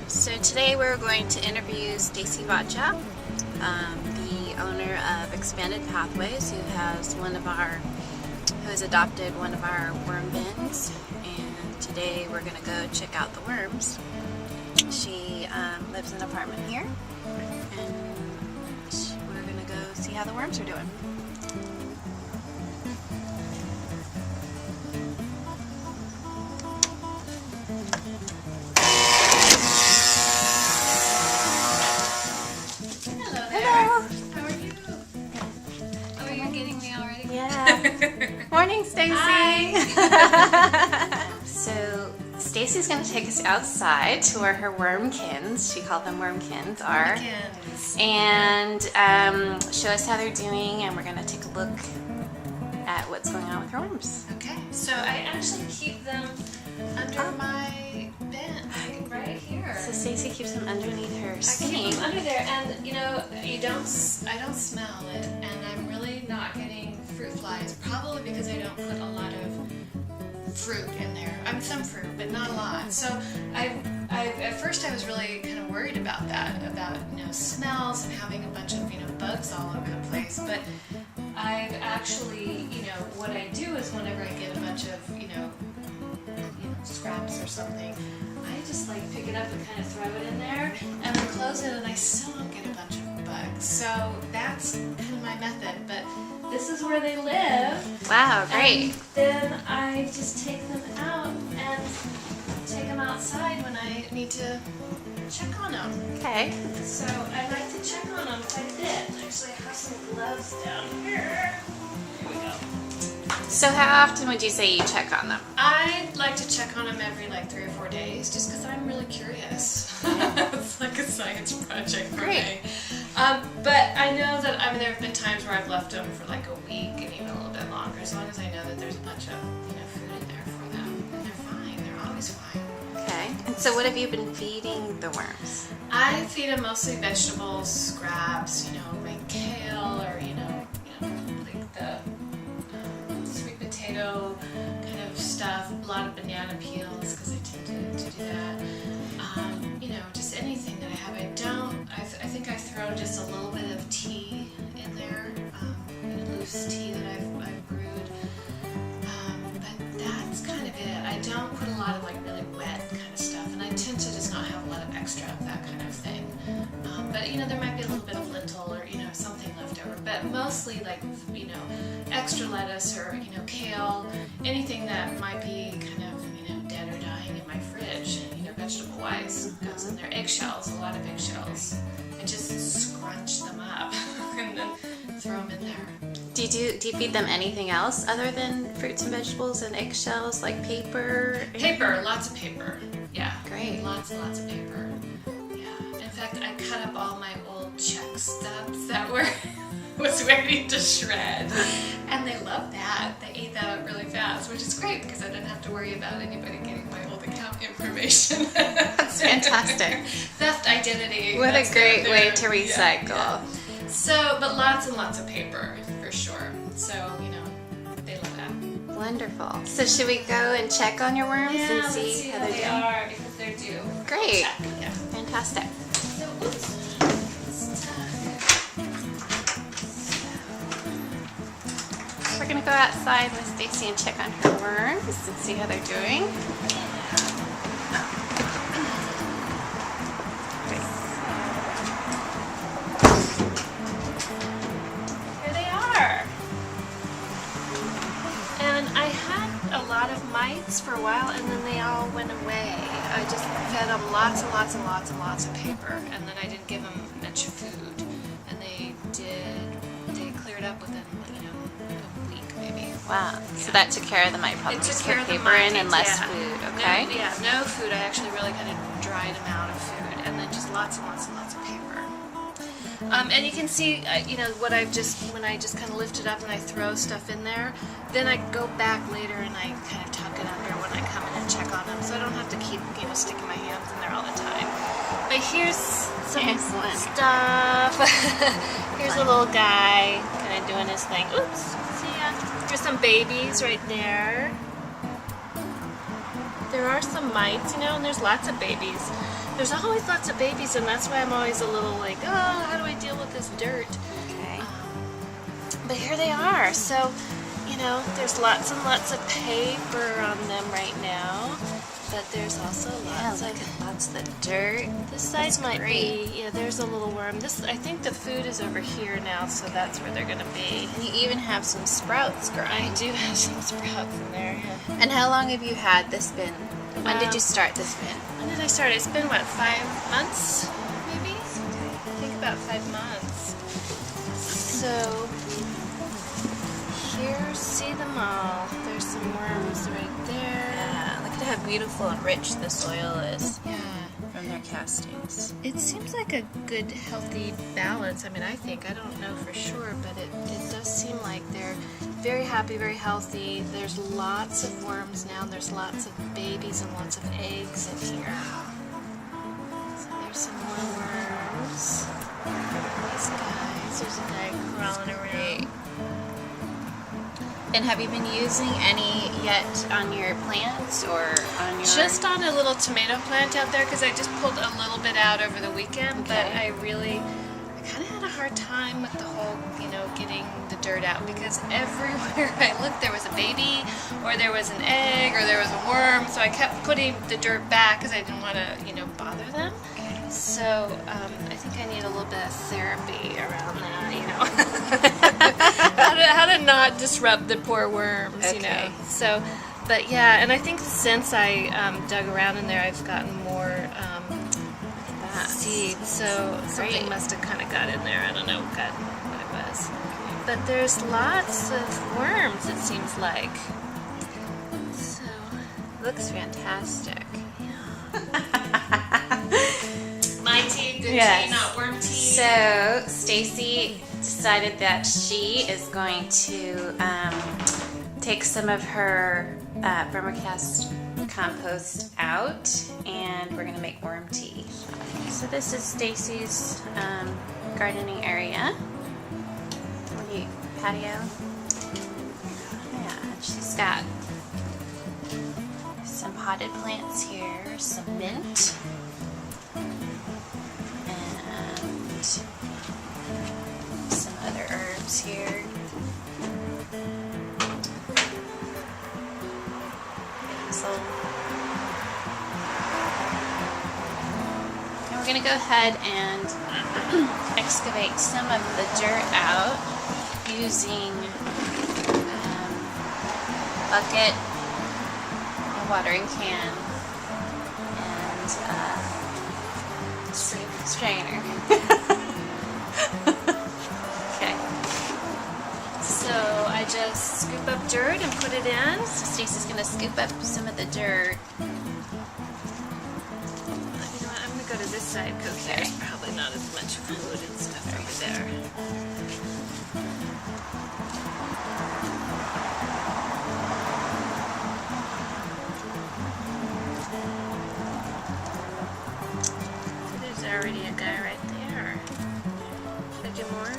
So today we're going to interview Stacy, the owner of Expanded Pathways, who has adopted one of our worm bins, and today we're going to go check out the worms. She lives in an apartment here, and we're going to go see how the worms are doing. Morning, Stacy. So Stacy's going to take us outside to where her wormkins, she called them wormkins, are, and show us how they're doing, and we're going to take a look at what's going on with her worms. Okay, so I actually keep them under my bin, right here. So Stacy keeps them underneath her sink. I keep them under there, and I don't smell it, and I'm really not getting fruit flies, probably because I don't put a lot of fruit in there. I mean, some fruit, but not a lot. So at first I was really kind of worried about that, about smells and having a bunch of bugs all over the place. But I've actually, what I do is whenever I get a bunch of scraps or something, I just pick it up and kind of throw it in there and then close it, and I still don't get a bunch of bugs. So that's kind of my method, but this is where they live. Wow, great. And then I just take them out and take them outside when I need to check on them. Okay. So I like to check on them quite a bit. Actually, I have some gloves down here. Here we go. So how often would you say you check on them? I like to check on them every 3 or 4 days, just because I'm really curious. It's like a science project for me. But I know that there have been times where I've left them for a week and even a little bit longer, as long as I know that there's a bunch of food in there for them, and they're fine. They're always fine. Okay. And so what have you been feeding the worms? I feed them mostly vegetables, scraps, like kale, or like the sweet potato kind of stuff. A lot of banana peels, because I tend to do that. Just anything that I have. I think I've thrown just a little bit of tea in there, loose tea that I've brewed. But that's kind of it. I don't put a lot of really wet kind of stuff, and I tend to just not have a lot of extra of that kind of thing. But there might be a little bit of lentil or something left over. But mostly extra lettuce or kale, anything that might be kind of dead or dying in my fridge. Vegetable wise goes in there. Eggshells, a lot of eggshells. I just scrunch them up and then throw them in there. Do you feed them anything else other than fruits and vegetables and eggshells, like paper? Paper, lots of paper. Yeah. Great. Lots and lots of paper. Yeah. In fact, I cut up all my old check stubs that was ready to shred, and they loved that. They ate that up really fast, which is great because I didn't have to worry about anybody getting my old account information. That's fantastic. Theft identity. What a great way to recycle. Yeah. So, but lots and lots of paper for sure. So, they love that. Wonderful. So should we go and check on your worms and see how they're doing? Are, because they're due. Great. Yeah. Fantastic. So, oops. We're going to go outside with Stacy and check on her worms and see how they're doing. Here they are. And I had a lot of mites for a while, and then they all went away. I just fed them lots and lots and lots and lots of paper, and then I didn't give them much food. And they cleared up within a week maybe. Wow. So that took care of the mite problem. Just put paper in and less food, okay? No food. I actually really kind of dried them out of food, and then just lots and lots and lots of paper. And you can see, when I just kind of lift it up and I throw stuff in there, then I go back later and I kind of tuck it under when I come in and check on them, so I don't have to keep, sticking my hands in there all the time. But here's some stuff. Here's a little guy kind of doing his thing. Oops, see ya. Here's some babies right there. There are some mites, and there's lots of babies. There's always lots of babies, and that's why I'm always a little like, oh, how do I deal with this dirt? Okay. But here they are. So, you know, there's lots and lots of paper on them right now, but there's also lots lots of the dirt. This side might great. be, yeah, there's a little worm. I think the food is over here now, so that's where they're gonna be. And you even have some sprouts growing. I do have some sprouts in there. Yeah. And how long have you had this bin? When did you start this bin? When did I start? It's been, what, 5 months, maybe? I think about 5 months. So, here, see them all. There's some worms right there. Yeah, look at how beautiful and rich the soil is Yeah. from their castings. It seems like a good, healthy balance. I mean, I think, I don't know for sure, but it does seem like they're very happy, very healthy. There's lots of worms now. There's lots of babies and lots of eggs in here. So there's some more worms. These guys, there's a guy crawling around. And have you been using any yet on your plants or on your... Just on a little tomato plant out there, because I just pulled a little bit out over the weekend, but I kind of had a hard time with the whole, you know, getting the dirt out, because everywhere I looked there was a baby, or there was an egg, or there was a worm, so I kept putting the dirt back because I didn't want to, you know, bother them. So I think I need a little bit of therapy around that, you know. how to not disrupt the poor worms, you know. So, but yeah, and I think since I dug around in there, I've gotten more seeds. So something must have kind of got in there. I don't know what it was. But there's lots of worms, it seems like. So Looks fantastic. my tea, good Yes. tea, not worm tea. So Stacy decided that she is going to take some of her vermicast compost out, and we're going to make worm tea. So this is Stacy's gardening area. Patio. Yeah, she's got some potted plants here, some mint, and some other herbs here. Basil. And we're going to go ahead and excavate some of the dirt out using bucket, a watering can, and strainer. Okay. So I just scoop up dirt and put it in. So Stacy's gonna scoop up some of the dirt. You know what, I'm gonna go to this side because there's probably not as much food and stuff over there. So there's already a guy right there. Should I do more?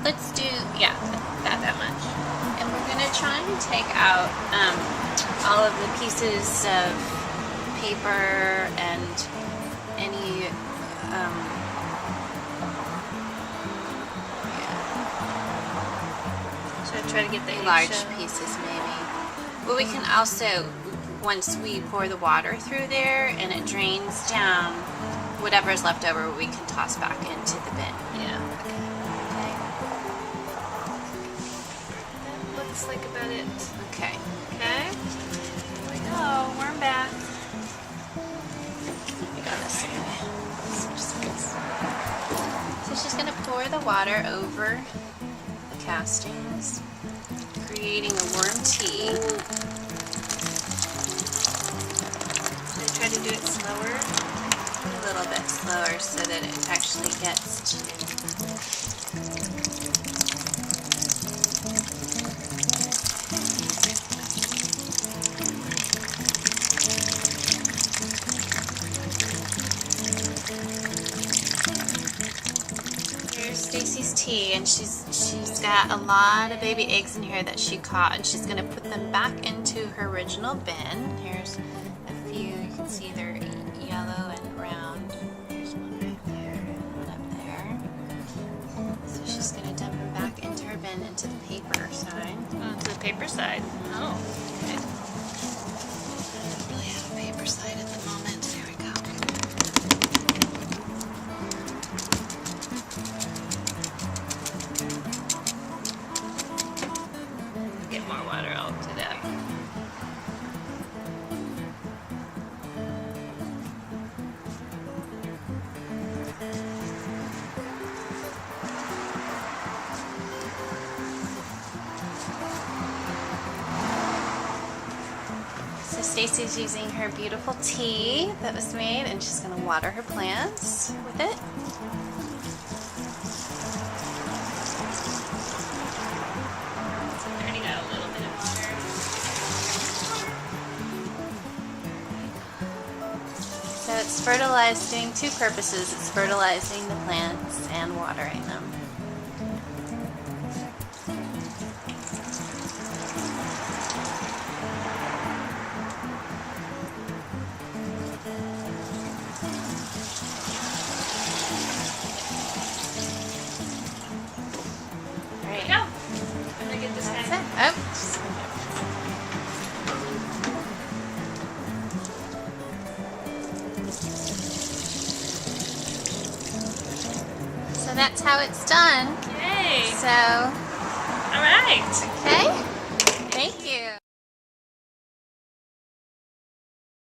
Let's do that much. And we're gonna try and take out all of the pieces of paper and any Should I try to get the large eggshell? pieces maybe. But we can also, once we pour the water through there and it drains down, whatever's left over we can toss back into the bin. Yeah. Okay. That looks like about it. Okay. Okay. Here we go. Worm bath. We got this anyway. So she's going to pour the water over the castings, creating a worm tea. Should I try to do it slower? A little bit slower so that it actually gets to... Here's Stacy's tea, and she's got a lot of baby eggs in here that she caught, and she's going to put them back into her original bin. Here's a few. You can see they're yellow and round. There's one right there and one up there. So she's going to dump them back into her bin, into the paper side. Oh, to the paper side. Oh, okay. I don't really have a paper side at the moment. There we go. Get more water out to that. So Stacy's using her beautiful tea that was made, and she's going to water her plants with it. I already got a little bit of water. So it's fertilizing, two purposes. It's fertilizing the plants and watering them. There you Go. I'm gonna get this That's guy. it. Oh. So that's how it's done. Yay! So, All right. okay. Thank you.